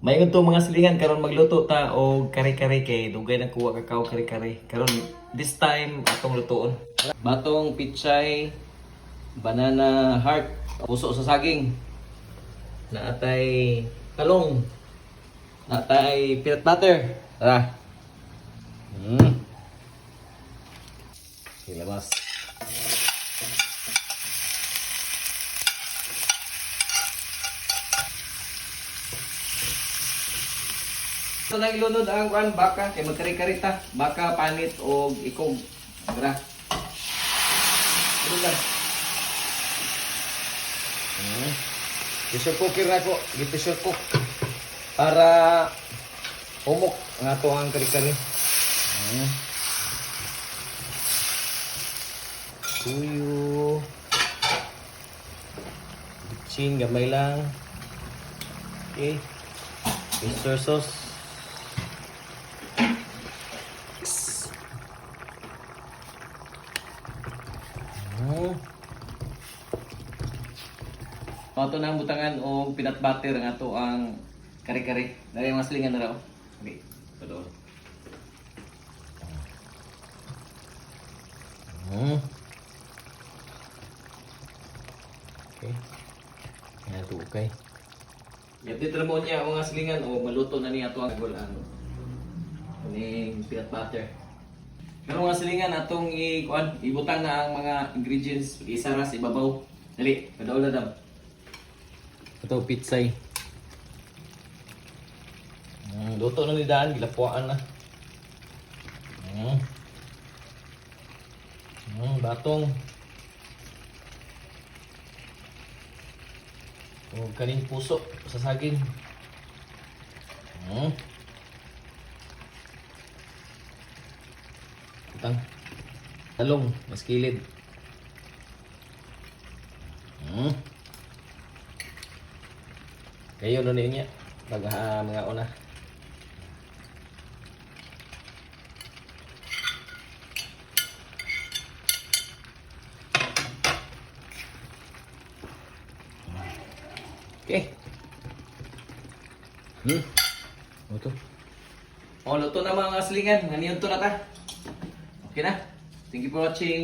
Mayon to mga silingan karon magluto ta og kare-kare kay dugay na kuha kakao kare-kare. Karon this time atong lutoon. Batong pichay, banana heart, puso sa saging. Naatay talong. Naatay peanut butter. Tara. Ilabas. So nang ilunod ang kuan baka kay magkari-kari ta, baka panit og ikog. Tara. Ano lang. Pressure cooker na ko, pressure cook para umok nga to ang kari-kari. Tuyo. Bitchin gamay lang. Okay. Oyster sauce. Ato na ang butangan o peanut butter nga to ang kare-kare. Dari mga silingan na raw. Okay, padoon. Okay. Yan ito okay. Yan dito na mo niya o nga silingan o maluto na niya ito ang ano. Kuning peanut butter. Pero mga silingan atong ibutang na ang mga ingredients isara sa ibabaw. Dali, padoon na daw. Ito pitsay. Luto na ni Daan, gilapuan na. Batong. O kaning puso sa saging. Utang. Talong, mas kilid. Kayo nun niya pag mga una. Okay. Luto. Oh, luto na mga silingan. Naniyon to na ta. Okay na. Thank you for watching.